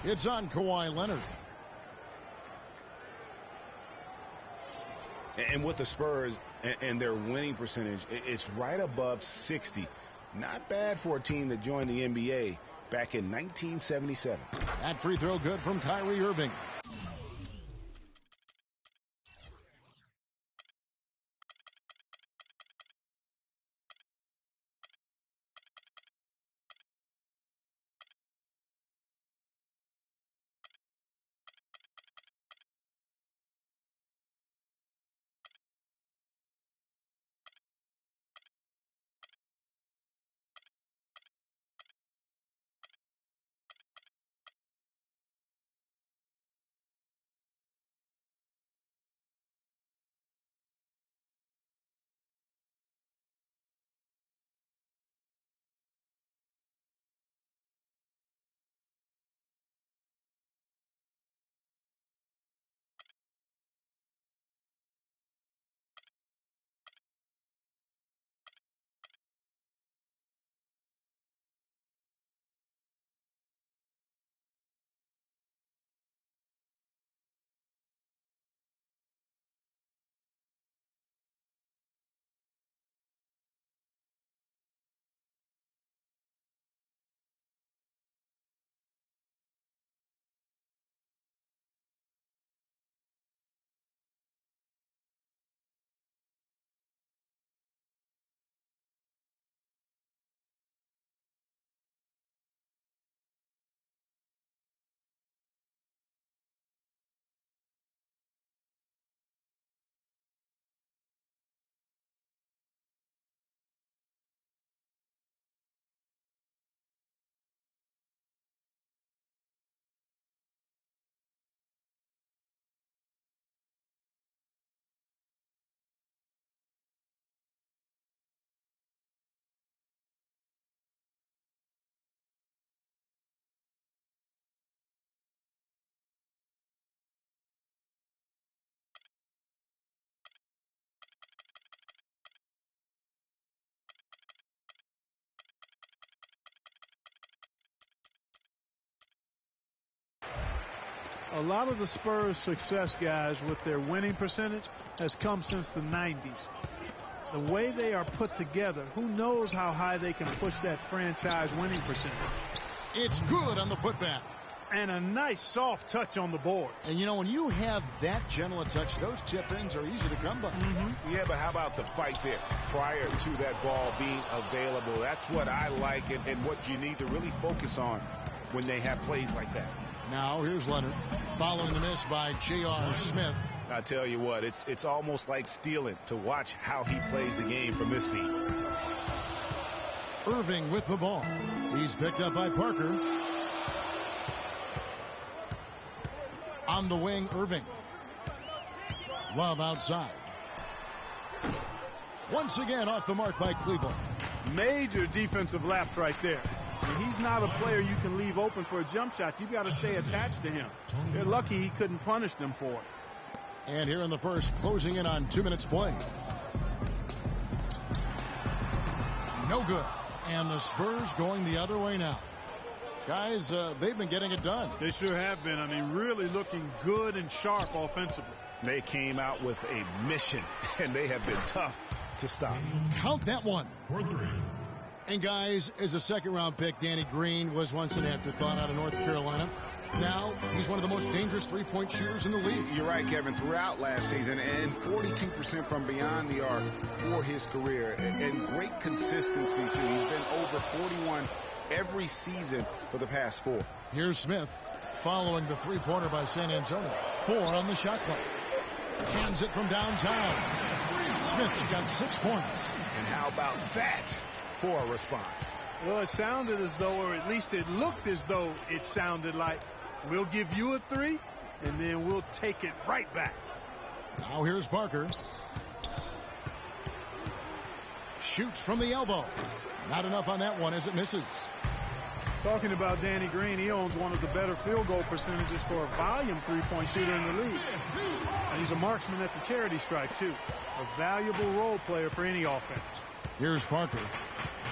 It's on Kawhi Leonard. And with the Spurs and their winning percentage, it's right above 60. Not bad for a team that joined the NBA back in 1977. That free throw good from Kyrie Irving. A lot of the Spurs' success, guys, with their winning percentage has come since the 90s. The way they are put together, who knows how high they can push that franchise winning percentage. It's good on the putback. And a nice soft touch on the board. And, you know, when you have that gentle a touch, those tip-ins are easy to come by. Yeah, but how about the fight there prior to that ball being available? That's what I like and what you need to really focus on when they have plays like that. Now, here's Leonard following the miss by J.R. Smith. I tell you what, it's almost like stealing to watch how he plays the game from this seat. Irving with the ball. He's picked up by Parker. On the wing, Irving. Love outside. Once again off the mark by Cleveland. Major defensive lapse right there. And he's not a player you can leave open for a jump shot. You got to stay attached to him. They're lucky he couldn't punish them for it. And here in the first, closing in on 2 minutes play. No good. And the Spurs going the other way now. Guys, they've been getting it done. They sure have been. I mean, really looking good and sharp offensively. They came out with a mission, and they have been tough to stop. Count that one. And guys, as a second-round pick, Danny Green was once an afterthought out of North Carolina. Now, he's one of the most dangerous three-point shooters in the league. You're right, Kevin. Throughout last season, and 42% from beyond the arc for his career, and great consistency, too. He's been over 41 every season for the past 4. Here's Smith following the three-pointer by San Antonio. 4 on the shot clock. Cans it from downtown. Smith's got 6 points. And how about that for a response? Well, it sounded as though, or at least it looked as though it sounded like, we'll give you a 3, and then we'll take it right back. Now here's Parker. Shoots from the elbow. Not enough on that one as it misses. Talking about Danny Green, he owns one of the better field goal percentages for a volume three-point shooter in the league. And he's a marksman at the charity stripe, too. A valuable role player for any offense. Here's Parker.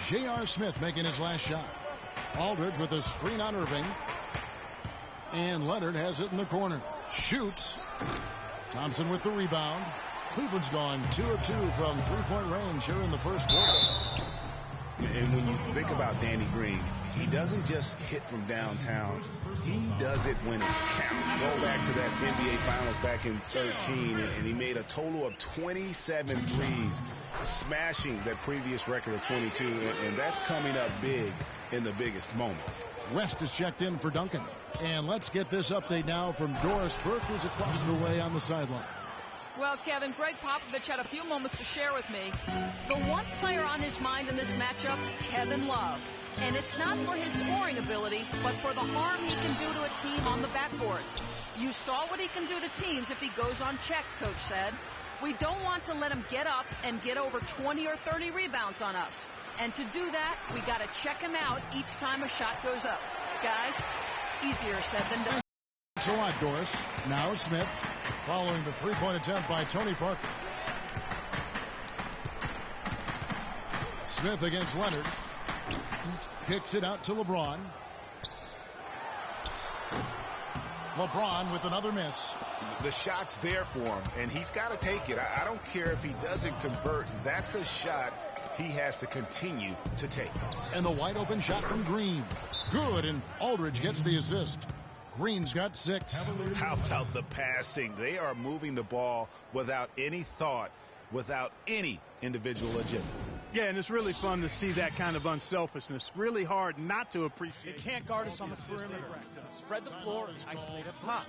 J.R. Smith making his last shot. Aldridge with a screen on Irving. And Leonard has it in the corner. Shoots. Thompson with the rebound. Cleveland's gone 2 of 2 from three-point range here in the first quarter. And when you think about Danny Green, he doesn't just hit from downtown. He does it when it counts. Go back to that NBA Finals back in 13, and he made a total of 27 threes, smashing that previous record of 22, and that's coming up big in the biggest moments. West is checked in for Duncan. And let's get this update now from Doris Burke, who's across the way on the sideline. Well, Kevin, Greg Popovich had a few moments to share with me. The one player on his mind in this matchup, Kevin Love. And it's not for his scoring ability, but for the harm he can do to a team on the backboards. You saw what he can do to teams if he goes unchecked, Coach said. We don't want to let him get up and get over 20 or 30 rebounds on us. And to do that, we got to check him out each time a shot goes up. Guys, easier said than done. Thanks a lot, Doris. Now Smith, following the three-point attempt by Tony Parker. Smith against Leonard. Kicks it out to LeBron. LeBron with another miss. The shot's there for him, and he's got to take it. I don't care if he doesn't convert. That's a shot he has to continue to take. And the wide open shot from Green. Good, and Aldridge gets the assist. Green's got 6. How about the passing? They are moving the ball without any thought, without any individual agendas. Yeah, and it's really fun to see that kind of unselfishness. Really hard not to appreciate. You can't guard us on the perimeter. Spread the floor and isolate up top.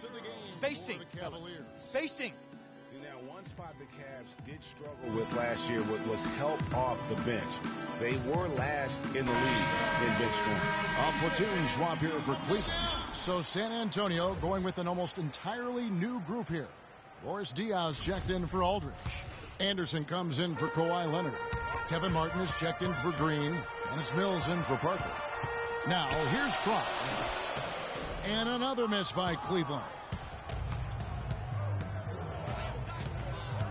Spacing. Spacing. Now, one spot the Cavs did struggle with last year was help off the bench. They were last in the league in bench scoring. A platoon swap here for Cleveland. So San Antonio going with an almost entirely new group here. Boris Diaz checked in for Aldridge. Anderson comes in for Kawhi Leonard. Kevin Martin is checked in for Green. And it's Mills in for Parker. Now, here's Fry. And another miss by Cleveland.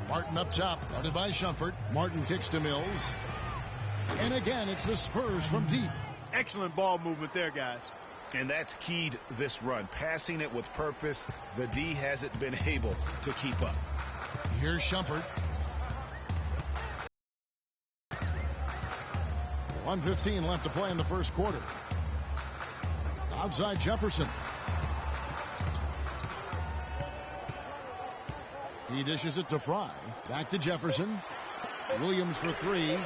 Martin up top, guarded by Shumpert. Martin kicks to Mills. And again, it's the Spurs from deep. Excellent ball movement there, guys. And that's keyed this run. Passing it with purpose. The D hasn't been able to keep up. Here's Shumpert. 1:15 left to play in the first quarter. Outside Jefferson. He dishes it to Fry. Back to Jefferson. Williams for 3.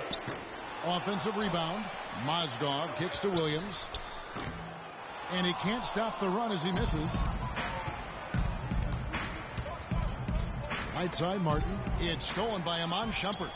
Offensive rebound. Mozgov kicks to Williams. And he can't stop the run as he misses. Right side Martin. It's stolen by Iman Shumpert.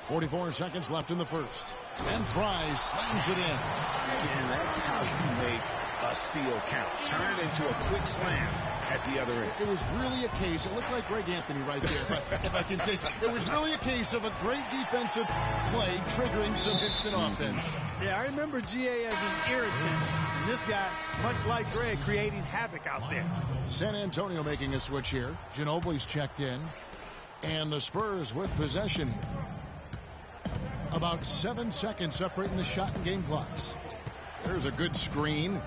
44 seconds left in the first. And Fry slams it in. And that's how you make a steal count. Turn it into a quick slam at the other end. It was really a case, it looked like Greg Anthony right there, if I can say so. It was really a case of a great defensive play triggering some instant offense. Yeah, I remember GA as an irritant. And this guy, much like Greg, creating havoc out there. San Antonio making a switch here. Ginobili's checked in. And the Spurs with possession. About 7 seconds separating the shot and game clocks. There's a good screen.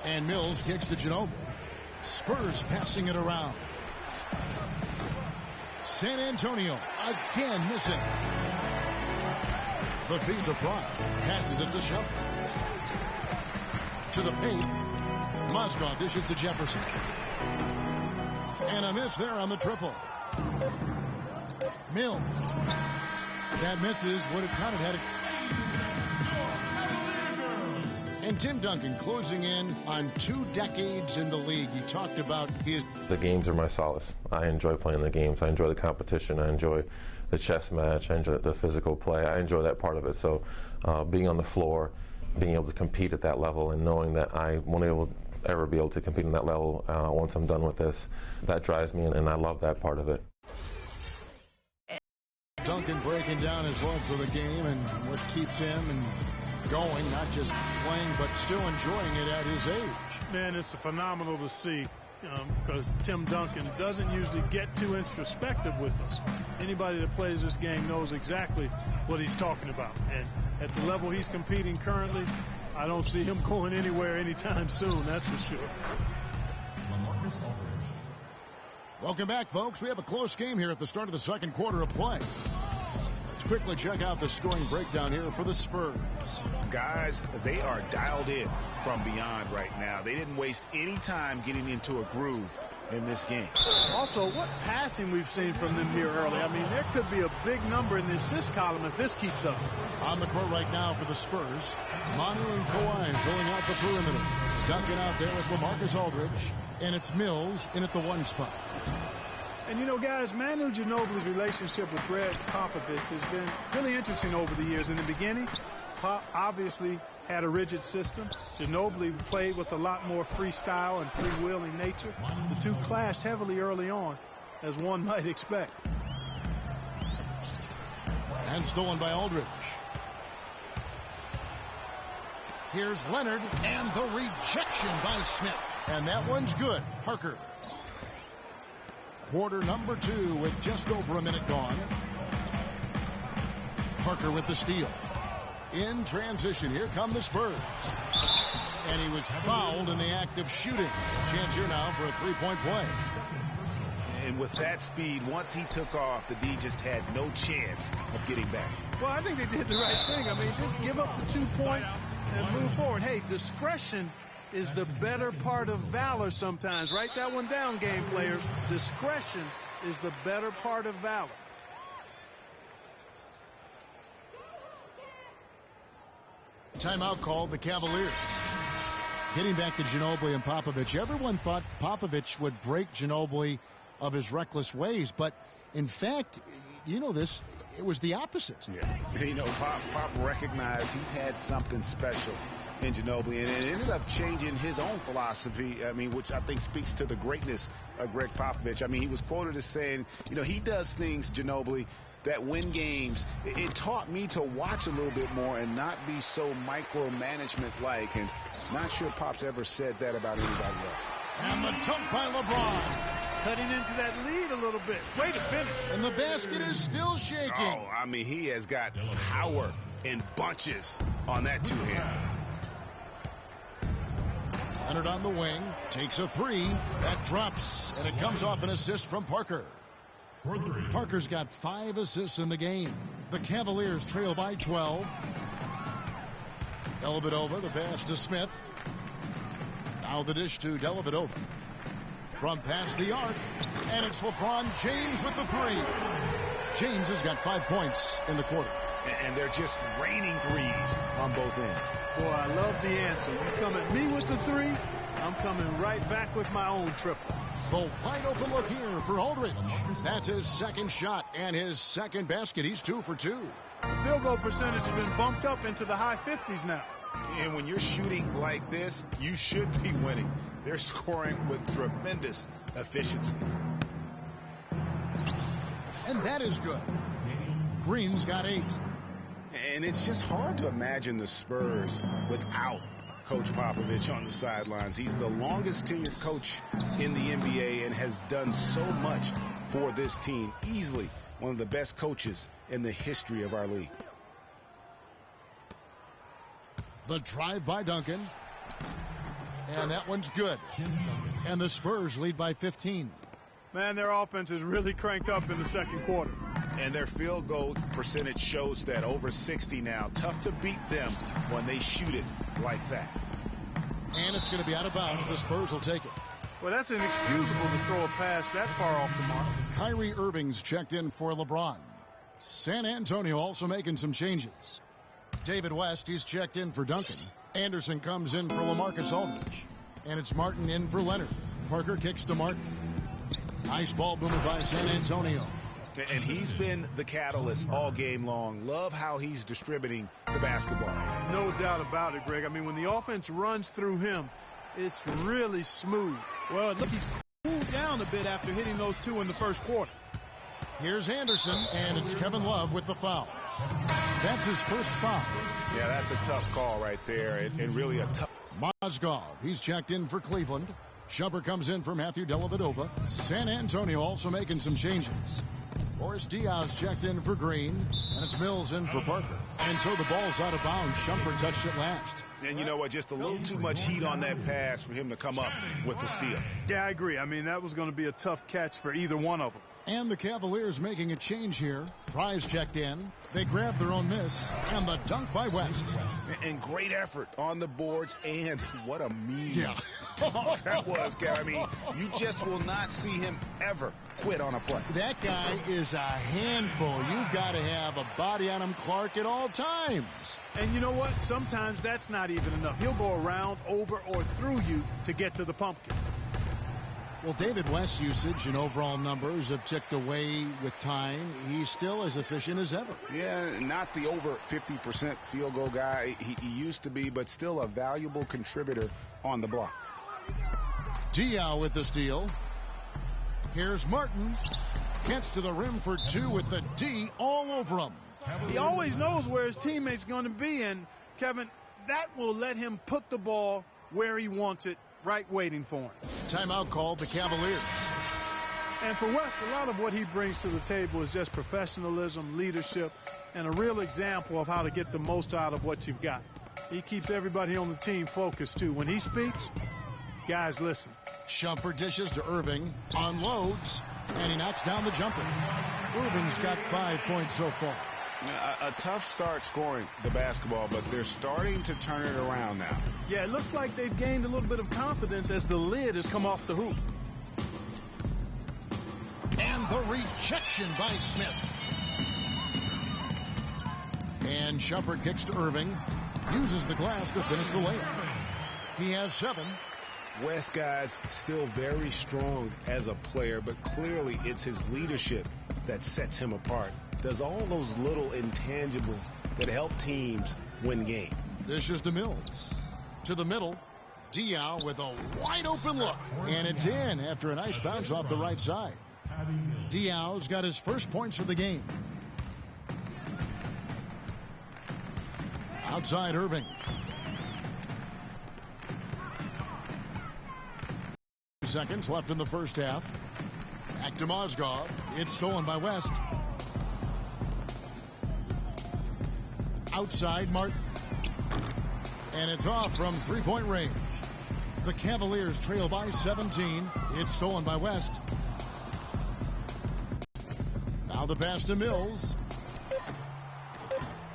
And Mills kicks to Ginobili. Spurs passing it around. San Antonio again missing. The feed to Fry. Passes it to Shumpert. To the paint. Mozgov dishes to Jefferson. And a miss there on the triple. Mills. That misses. Would have counted had it. And Tim Duncan closing in on 2 decades in the league. He talked about his... The games are my solace. I enjoy playing the games. I enjoy the competition. I enjoy the chess match. I enjoy the physical play. I enjoy that part of it. So being on the floor, being able to compete at that level and knowing that I won't ever be able to compete on that level once I'm done with this, that drives me, and I love that part of it. Duncan breaking down his love for the game and what keeps him and going, not just playing, but still enjoying it at his age. Man, it's phenomenal to see because Tim Duncan doesn't usually get too introspective with us. Anybody that plays this game knows exactly what he's talking about. And at the level he's competing currently, I don't see him going anywhere anytime soon, that's for sure. Welcome back, folks. We have a close game here at the start of the second quarter of play. Let's quickly check out the scoring breakdown here for the Spurs. Guys, they are dialed in from beyond right now. They didn't waste any time getting into a groove in this game. Also, what passing we've seen from them here early. I mean, there could be a big number in the assist column if this keeps up. On the court right now for the Spurs, Manu and Kawhi filling out the perimeter. Duncan out there with LaMarcus Aldridge, and it's Mills in at the 1 spot. And, you know, guys, Manu Ginobili's relationship with Greg Popovich has been really interesting over the years. In the beginning, Pop obviously had a rigid system. Ginobili played with a lot more freestyle and freewheeling nature. The two clashed heavily early on, as one might expect. And stolen by Aldridge. Here's Leonard, and the rejection by Smith. And that one's good. Parker. Quarter number 2 with just over a minute gone. Parker with the steal. In transition, here come the Spurs. And he was fouled in the act of shooting. Chance here now for a three-point play. And with that speed, once he took off, the D just had no chance of getting back. Well, I think they did the right thing. I mean, just give up the 2 points and move forward. Hey, discretion is the better part of valor sometimes. Write that one down, game players. Discretion is the better part of valor. Timeout called the Cavaliers. Getting back to Ginobili and Popovich, everyone thought Popovich would break Ginobili of his reckless ways, but in fact, you know this, it was the opposite. Yeah, you know, Pop recognized he had something special in Ginobili, and it ended up changing his own philosophy, I mean, which I think speaks to the greatness of Greg Popovich. I mean, he was quoted as saying, you know, he does things, Ginobili, that win games. It taught me to watch a little bit more and not be so micromanagement-like, and not sure Pop's ever said that about anybody else. And the dunk by LeBron. Cutting into that lead a little bit. Way to finish. And the basket is still shaking. Oh, I mean, he has got power in bunches on that two-hand. Leonard on the wing, takes a 3. That drops, and it comes off an assist from Parker. Parker's got 5 assists in the game. The Cavaliers trail by 12. Dellavedova, the pass to Smith. Now the dish to Dellavedova. From past the arc, and it's LeBron James with the 3. James has got 5 points in the quarter. And they're just raining threes on both ends. Boy, I love the answer. You come at me with the 3, I'm coming right back with my own triple. The wide open look here for Aldridge. That's his second shot and his second basket. He's 2 for 2. The field goal percentage has been bumped up into the high 50s now. And when you're shooting like this, you should be winning. They're scoring with tremendous efficiency. And that is good. Green's got 8. And it's just hard to imagine the Spurs without Coach Popovich on the sidelines. He's the longest tenured coach in the NBA and has done so much for this team. Easily one of the best coaches in the history of our league. The drive by Duncan. And that one's good. And the Spurs lead by 15. Man, their offense is really cranked up in the second quarter. And their field goal percentage shows that, over 60 now. Tough to beat them when they shoot it like that. And it's going to be out of bounds. The Spurs will take it. Well, that's inexcusable to throw a pass that far off the mark. Kyrie Irving's checked in for LeBron. San Antonio also making some changes. David West, he's checked in for Duncan. Anderson comes in for LaMarcus Aldridge. And it's Martin in for Leonard. Parker kicks to Martin. Nice ball movement by San Antonio. And he's been the catalyst all game long. Love how he's distributing the basketball. No doubt about it, Greg. I mean, when the offense runs through him, it's really smooth. Well, look, he's cooled down a bit after hitting those 2 in the first quarter. Here's Anderson, and it's Kevin Love with the foul. That's his first foul. Yeah, that's a tough call right there, and really a tough. Mozgov, he's checked in for Cleveland. Shumpert comes in for Matthew Dellavedova. San Antonio also making some changes. Boris Diaz checked in for Green, and it's Mills in for Parker. And so the ball's out of bounds. Shumpert touched it last. And you know what? Just a little too much heat on that pass for him to come up with the steal. Yeah, I agree. I mean, that was going to be a tough catch for either one of them. And the Cavaliers making a change here. Prize checked in. They grab their own miss. And the dunk by West. And great effort on the boards. And what a mean dunk that was, Kev. I mean, you just will not see him ever quit on a play. That guy is a handful. You've got to have a body on him, Clark, at all times. And you know what? Sometimes that's not even enough. He'll go around, over, or through you to get to the pumpkin. Well, David West's usage and overall numbers have ticked away with time. He's still as efficient as ever. Yeah, not the over 50% field goal guy he used to be, but still a valuable contributor on the block. Diaw with the steal. Here's Martin. Gets to the rim for two with the D all over him. He always knows where his teammate's going to be, and, Kevin, that will let him put the ball where he wants it, right waiting for him. Timeout called the Cavaliers. And for West, a lot of what he brings to the table is just professionalism, leadership, and a real example of how to get the most out of what you've got. He keeps everybody on the team focused, too. When he speaks, guys listen. Shumpert dishes to Irving, unloads, and he knocks down the jumper. Irving's got 5 points so far. A tough start scoring the basketball, but they're starting to turn it around now. Yeah, it looks like they've gained a little bit of confidence as the lid has come off the hoop. And the rejection by Smith. And Shumpert kicks to Irving. Uses the glass to finish the layup. He has 7. West guy's still very strong as a player, but clearly it's his leadership that sets him apart. Does all those little intangibles that help teams win games. Dishes to Mills. To the middle. Diaw with a wide open look. And it's in after a nice bounce off the right side. Diaw's got his first points of the game. Outside Irving. Seconds left in the first half. Back to Mozgov. It's stolen by West. Outside Martin. And it's off from three-point range. The Cavaliers trail by 17. It's stolen by West. Now the pass to Mills.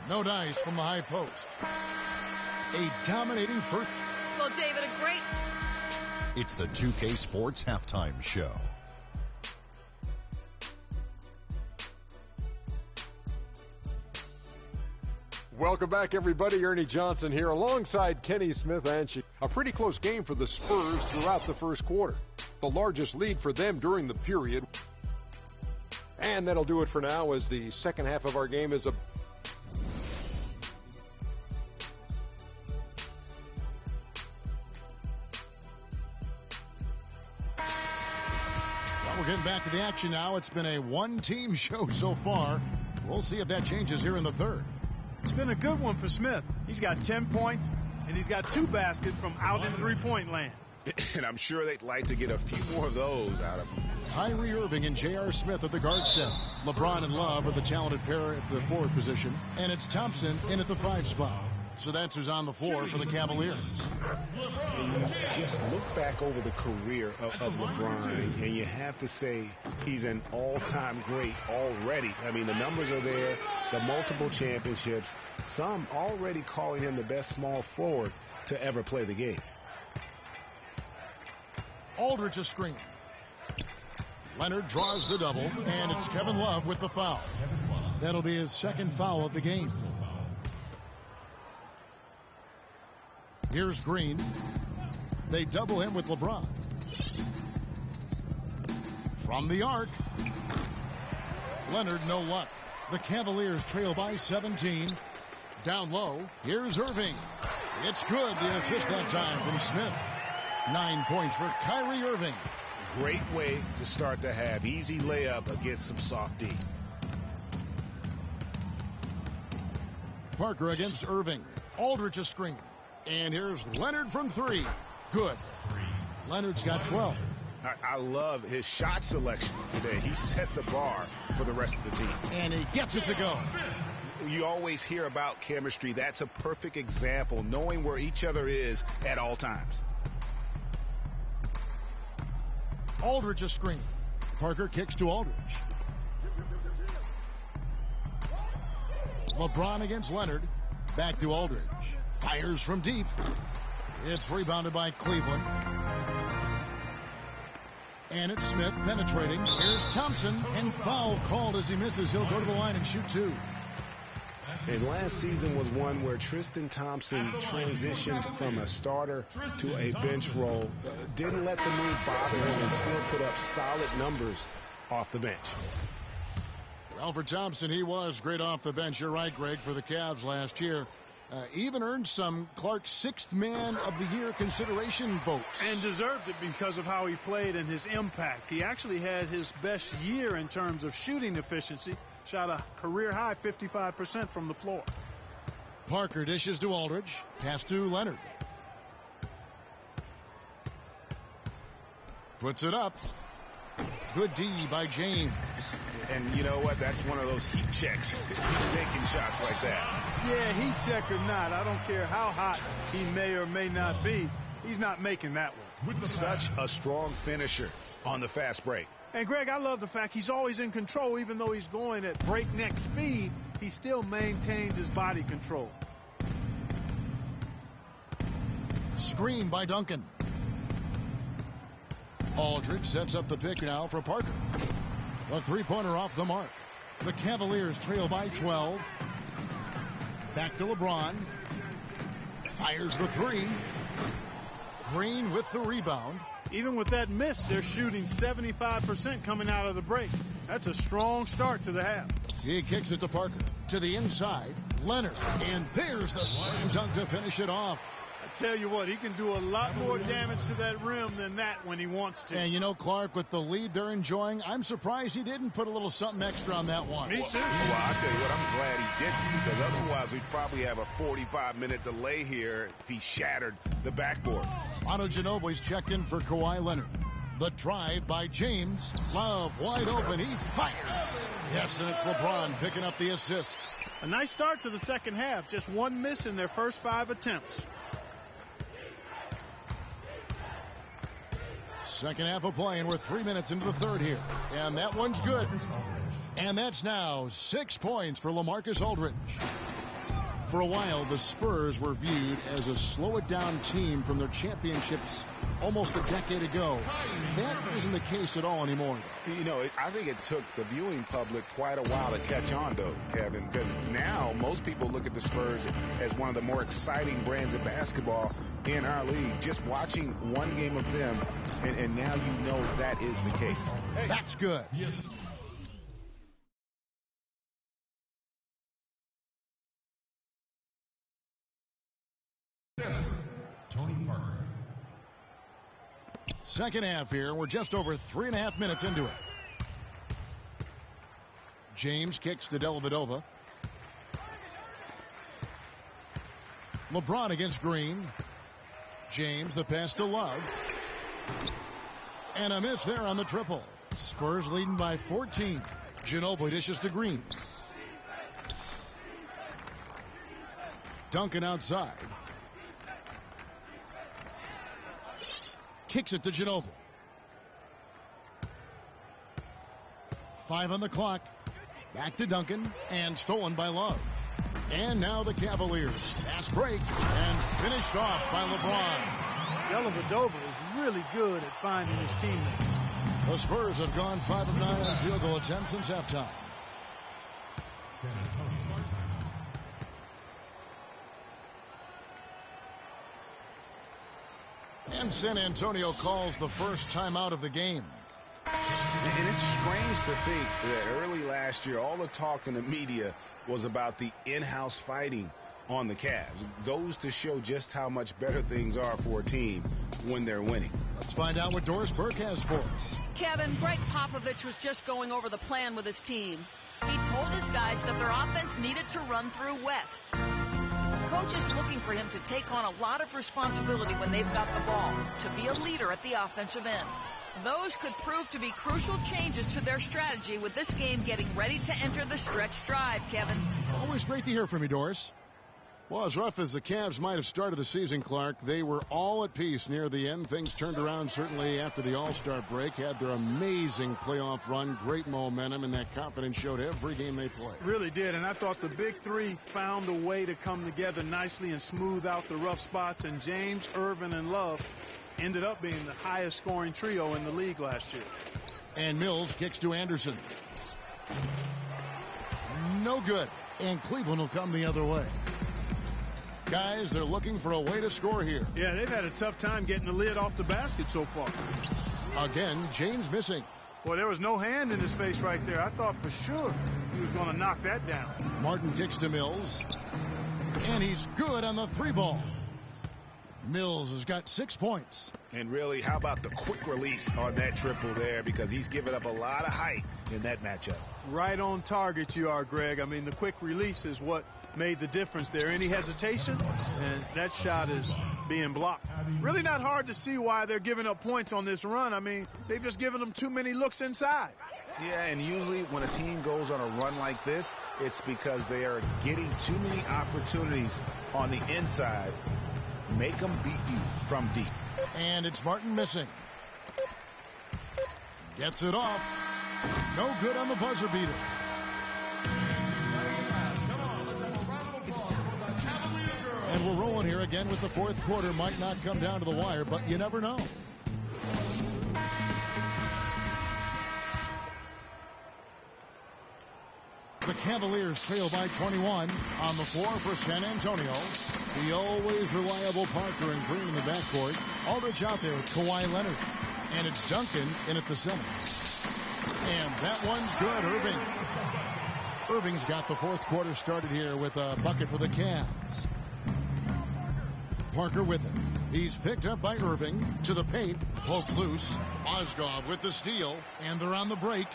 No dice from the high post. A dominating first. Well, David, a great... It's the 2K Sports Halftime Show. Welcome back, everybody. Ernie Johnson here alongside Kenny Smith. And a pretty close game for the Spurs throughout the first quarter. The largest lead for them during the period. And that'll do it for now as the second half of our game is a... Well, we're getting back to the action now. It's been a one-team show so far. We'll see if that changes here in the third. It's been a good one for Smith. He's got 10 points, and he's got 2 baskets from out in three-point land. And I'm sure they'd like to get a few more of those out of him. Kyrie Irving and J.R. Smith at the guard set. LeBron and Love are the talented pair at the forward position. And it's Thompson in at the 5 spot. So that's who's on the floor for the Cavaliers. And you just look back over the career of LeBron, and you have to say he's an all-time great already. I mean, the numbers are there, the multiple championships, some already calling him the best small forward to ever play the game. Aldridge a screen. Leonard draws the double, and it's Kevin Love with the foul. That'll be his second foul of the game. Here's Green. They double him with LeBron. From the arc. Leonard, no luck. The Cavaliers trail by 17. Down low. Here's Irving. It's good. The assist that time from Smith. 9 points for Kyrie Irving. Great way to start the half. Easy layup against some soft D. Parker against Irving. Aldridge a screen. And here's Leonard from 3. Good. Leonard's got 12. I love his shot selection today. He set the bar for the rest of the team. And he gets it to go. You always hear about chemistry. That's a perfect example, knowing where each other is at all times. Aldridge a screen. Parker kicks to Aldridge. LeBron against Leonard. Back to Aldridge. Fires from deep. It's rebounded by Cleveland. And it's Smith penetrating. Here's Thompson, and foul called as he misses. He'll go to the line and shoot two. And last season was one where Tristan Thompson transitioned from a starter to a bench role. Didn't let the move bother him and still put up solid numbers off the bench. Alfred Thompson, he was great off the bench. You're right, Greg, for the Cavs last year. Even earned some Clark's sixth man of the year consideration votes. And deserved it because of how he played and his impact. He actually had his best year in terms of shooting efficiency. Shot a career-high 55% from the floor. Parker dishes to Aldridge. Pass to Leonard. Puts it up. Good D by James. And you know what? That's one of those heat checks. He's taking shots like that. Yeah, heat check or not, I don't care how hot he may or may not be. He's not making that one. Such a strong finisher on the fast break. And, Greg, I love the fact he's always in control. Even though he's going at breakneck speed, he still maintains his body control. Screen by Duncan. Aldridge sets up the pick now for Parker. The three-pointer off the mark. The Cavaliers trail by 12. Back to LeBron. Fires the three. Green with the rebound. Even with that miss, they're shooting 75% coming out of the break. That's a strong start to the half. He kicks it to Parker. To the inside. Leonard. And there's the slam dunk to finish it off. I tell you what, he can do a lot more damage to that rim than that when he wants to. And you know, Clark, with the lead they're enjoying, I'm surprised he didn't put a little something extra on that one. Me too. Well, I tell you what, I'm glad he didn't, because otherwise we'd probably have a 45-minute delay here if he shattered the backboard. Manu Ginobili's checked in for Kawhi Leonard. The drive by James. Love wide open. He fires. Yes, and it's LeBron picking up the assist. A nice start to the second half. Just one miss in their first 5 attempts. Second half of play, and we're 3 minutes into the third here. And that one's good. And that's now 6 points for LaMarcus Aldridge. For a while, the Spurs were viewed as a slow-it-down team from their championships almost a decade ago. That isn't the case at all anymore. You know, I think it took the viewing public quite a while to catch on, though, Kevin, because now most people look at the Spurs as one of the more exciting brands of basketball in our league. Just watching one game of them, and now you know that is the case. That's good. Yes. Tony Parker. Second half here. We're just over 3.5 minutes into it. James kicks to Dellavedova. LeBron against Green. James, the pass to Love. And a miss there on the triple. Spurs leading by 14. Ginobili dishes to Green. Duncan outside. Kicks it to Ginobili. 5 on the clock. Back to Duncan, and stolen by Love. And now the Cavaliers. Fast break, and finished off by LeBron. Dellavedova is really good at finding his teammates. The Spurs have gone 5 of 9 on field goal attempts since halftime. San Antonio timeout. And San Antonio calls the first timeout of the game. And it's strange to think that early last year, all the talk in the media was about the in-house fighting on the Cavs. It goes to show just how much better things are for a team when they're winning. Let's find out what Doris Burke has for us. Kevin, Greg Popovich was just going over the plan with his team. He told his guys that their offense needed to run through West. coach is looking for him to take on a lot of responsibility when they've got the ball, to be a leader at the offensive end. Those could prove to be crucial changes to their strategy with this game getting ready to enter the stretch drive, Kevin. Always great to hear from you, Doris. Well, as rough as the Cavs might have started the season, Clark, they were all at peace near the end. Things turned around certainly after the All-Star break. Had their amazing playoff run, great momentum, and that confidence showed every game they played. Really did, and I thought the big three found a way to come together nicely and smooth out the rough spots, and James, Irvin, and Love ended up being the highest scoring trio in the league last year. And Mills kicks to Anderson. No good, and Cleveland will come the other way. Guys, they're looking for a way to score here. Yeah, they've had a tough time getting the lid off the basket so far. Again, James missing. Boy, there was no hand in his face right there. I thought for sure he was going to knock that down. Martin kicks to Mills. And he's good on the three ball. Mills has got 6 points. And really, how about the quick release on that triple there, because he's given up a lot of height in that matchup. Right on target you are, Greg. I mean, the quick release is what made the difference there. Any hesitation, and that shot is being blocked. Really not hard to see why they're giving up points on this run. I mean, they've just given them too many looks inside. Yeah, and usually when a team goes on a run like this, it's because they are getting too many opportunities on the inside. Make them beat you from deep. And it's Martin missing. Gets it off. No good on the buzzer beater. And we're rolling here again with the fourth quarter. Might not come down to the wire, but you never know. The Cavaliers trail by 21 on the floor for San Antonio. The always reliable Parker and Green in the backcourt. Aldridge out there with Kawhi Leonard. And it's Duncan in at the center. And that one's good. Irving's got the fourth quarter started here with a bucket for the Cavs. Parker with it. He's picked up by Irving to the paint. Poke loose. Mozgov with the steal. And they're on the break.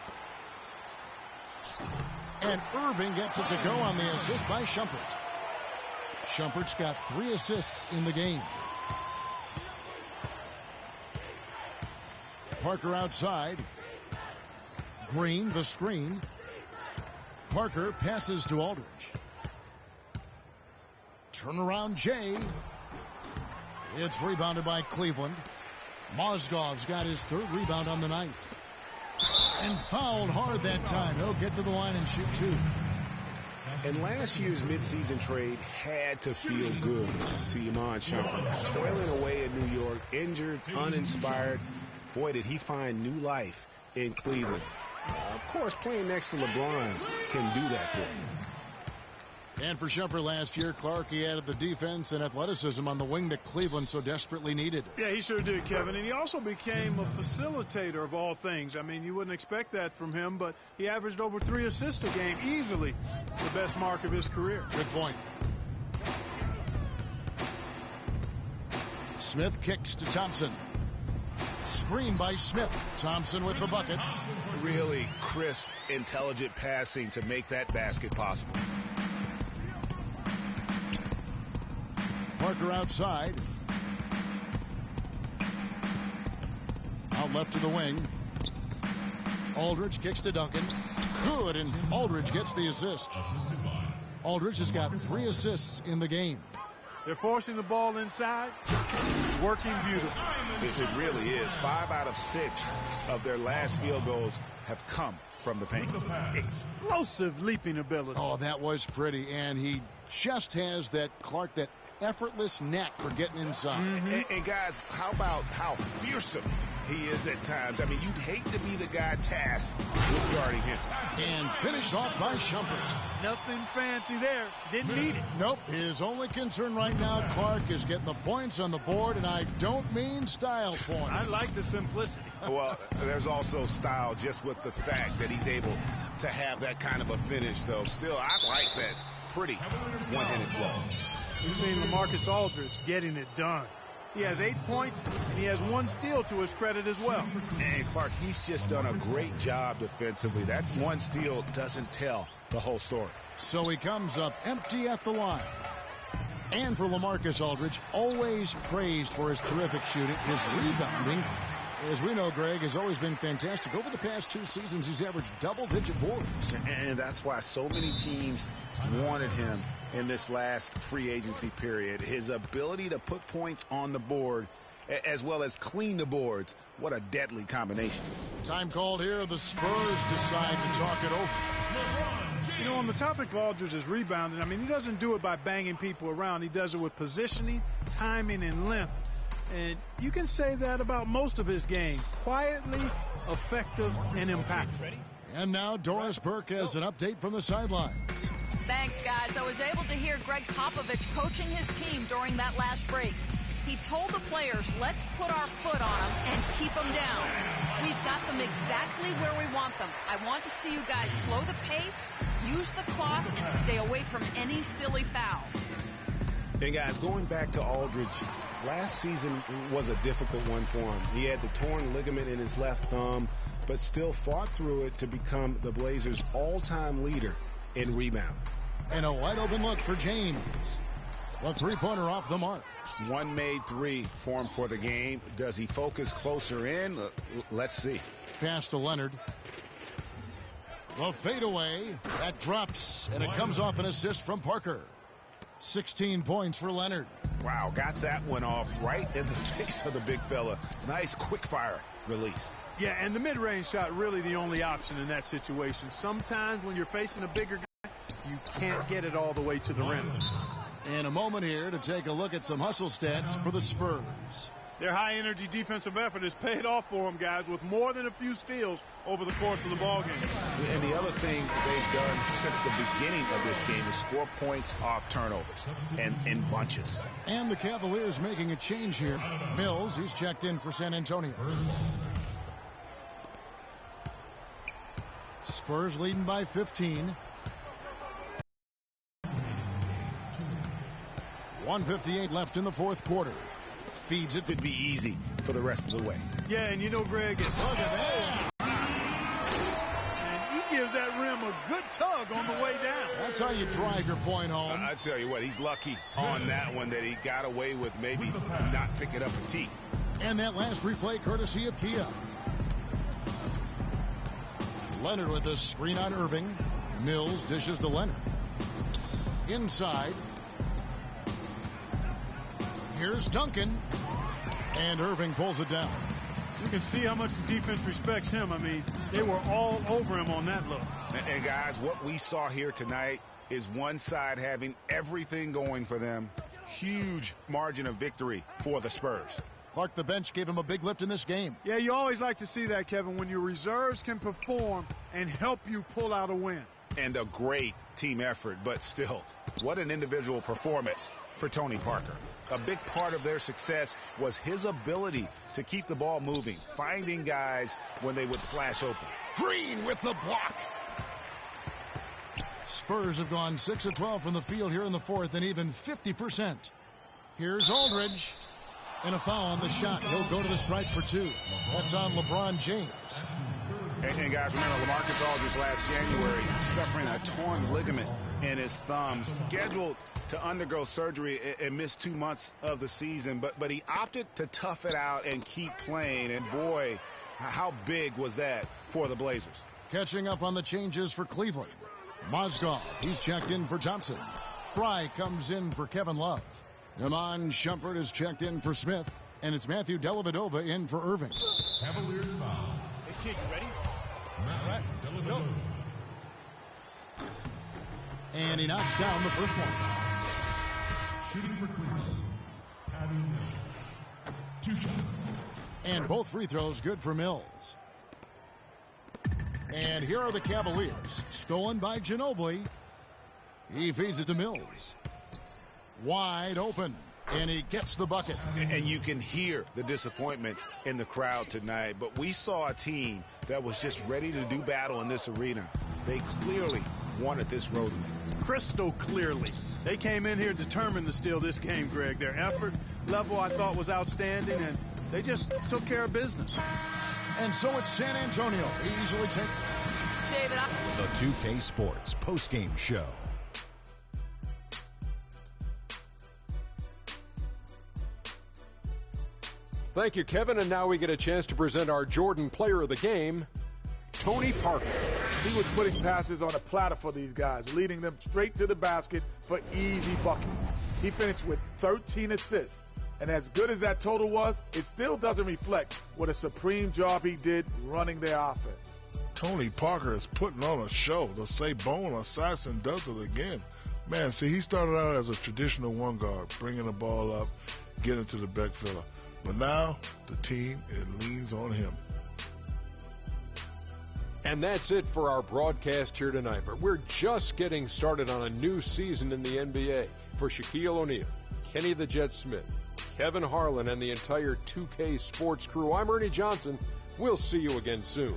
And Irving gets it to go on the assist by Shumpert. Shumpert's got 3 assists in the game. Parker outside. Green, the screen. Parker passes to Aldridge. Turnaround Jay. It's rebounded by Cleveland. Mozgov's got his 3rd rebound on the night. And fouled hard that time. He'll get to the line and shoot 2. And last year's midseason trade had to feel good to Iman Shumpert. Toiling away in New York, injured, uninspired. Boy, did he find new life in Cleveland. Of course, playing next to LeBron can do that for him. And for Shumpert last year, Clark, he added the defense and athleticism on the wing that Cleveland so desperately needed. Yeah, he sure did, Kevin. And he also became a facilitator of all things. I mean, you wouldn't expect that from him, but he averaged over 3 assists a game, easily the best mark of his career. Good point. Smith kicks to Thompson. Screen by Smith. Thompson with the bucket. Really crisp, intelligent passing to make that basket possible. Parker outside. Out left to the wing. Aldridge kicks to Duncan. Good, and Aldridge gets the assist. Aldridge has got 3 assists in the game. They're forcing the ball inside. It's working beautifully. It really is. 5 out of 6 of their last field goals have come from the paint. Explosive leaping ability. Oh, that was pretty. And he just has that, Clark, that effortless knack for getting inside. And guys, how about how fearsome he is at times? I mean, you'd hate to be the guy tasked with guarding him. And finished off by Shumpert. Nothing fancy there. Didn't need it. Nope. His only concern right now, Clark, is getting the points on the board, and I don't mean style points. I like the simplicity. Well, there's also style just with the fact that he's able to have that kind of a finish, though. Still, I like that pretty one-handed play. We've seen LaMarcus Aldridge getting it done. He has 8 points, and he has 1 steal to his credit as well. And Clark, he's just done a great job defensively. That 1 steal doesn't tell the whole story. So he comes up empty at the line. And for LaMarcus Aldridge, always praised for his terrific shooting, his rebounding, as we know, Greg, has always been fantastic. Over the past 2 seasons, he's averaged double-digit boards. And that's why so many teams wanted him in this last free agency period. His ability to put points on the board as well as clean the boards. What a deadly combination. Time called here. The Spurs decide to talk it over. You know, on the topic of Aldridge's rebounding, I mean, he doesn't do it by banging people around. He does it with positioning, timing, and length. And you can say that about most of his game. Quietly, effective, and impactful. And now Doris Burke has an update from the sidelines. Thanks, guys. I was able to hear Greg Popovich coaching his team during that last break. He told the players, let's put our foot on them and keep them down. We've got them exactly where we want them. I want to see you guys slow the pace, use the clock, and stay away from any silly fouls. And guys, going back to Aldridge, last season was a difficult one for him. He had the torn ligament in his left thumb, but still fought through it to become the Blazers' all-time leader in rebound. And a wide-open look for James. The three-pointer off the mark. One made three for him for the game. Does he focus closer in? Let's see. Pass to Leonard. The fadeaway. That drops, and it comes off an assist from Parker. 16 points for Leonard. Wow, got that one off right in the face of the big fella. Nice quick-fire release. Yeah, and the mid-range shot really the only option in that situation. Sometimes when you're facing a bigger guy, you can't get it all the way to the rim. And a moment here to take a look at some hustle stats for the Spurs. Their high-energy defensive effort has paid off for them, guys, with more than a few steals over the course of the ballgame. And the other thing they've done since the beginning of this game is score points off turnovers and in bunches. And the Cavaliers making a change here. Mills, he's checked in for San Antonio. Spurs leading by 15. 1:58 left in the fourth quarter. Feeds it. Could be easy for the rest of the way. Yeah, and you know, Greg, look at that. And he gives that rim a good tug on the way down. That's how you drive your point home. I tell you what, he's lucky on that one that he got away with maybe not picking up a tee. And that last replay courtesy of Kia. Leonard with a screen on Irving. Mills dishes to Leonard. Inside. Here's Duncan. And Irving pulls it down. You can see how much the defense respects him. I mean, they were all over him on that look. And guys, what we saw here tonight is one side having everything going for them. Huge margin of victory for the Spurs. Clark, the bench gave him a big lift in this game. Yeah, you always like to see that, Kevin, when your reserves can perform and help you pull out a win. And a great team effort, but still, what an individual performance for Tony Parker. A big part of their success was his ability to keep the ball moving, finding guys when they would flash open. Green with the block. Spurs have gone 6 of 12 from the field here in the fourth and even 50%. Here's Aldridge. And a foul on the shot. He'll go to the stripe for 2. That's on LeBron James. And guys, remember, LaMarcus Aldridge last January suffering a torn ligament in his thumb, scheduled to undergo surgery and miss 2 months of the season, but he opted to tough it out and keep playing, and boy, how big was that for the Blazers. Catching up on the changes for Cleveland. Mozgov, he's checked in for Thompson. Fry comes in for Kevin Love. Iman Shumpert is checked in for Smith, and it's Matthew Dellavedova in for Irving. Cavaliers foul. Hey, kid, you ready? All right, Dellavedova. And he knocks down the first one. Shooting for Cleveland, Patty Mills. 2 shots. And both free throws good for Mills. And here are the Cavaliers. Stolen by Ginobili. He feeds it to Mills. Wide open. And he gets the bucket. And you can hear the disappointment in the crowd tonight. But we saw a team that was just ready to do battle in this arena. They clearly wanted this road win. Crystal clearly. They came in here determined to steal this game, Greg. Their effort level, I thought, was outstanding, and they just took care of business. And so it's San Antonio. Easily take. David, The 2K Sports postgame show. Thank you, Kevin. And now we get a chance to present our Jordan Player of the Game, Tony Parker. He was putting passes on a platter for these guys, leading them straight to the basket for easy buckets. He finished with 13 assists. And as good as that total was, it still doesn't reflect what a supreme job he did running their offense. Tony Parker is putting on a show. The Sabone Assassin does it again. Man, see, he started out as a traditional one guard, bringing the ball up, getting to the back filler. But now the team, it leans on him. And that's it for our broadcast here tonight. But we're just getting started on a new season in the NBA. For Shaquille O'Neal, Kenny the Jet Smith, Kevin Harlan, and the entire 2K Sports crew, I'm Ernie Johnson. We'll see you again soon.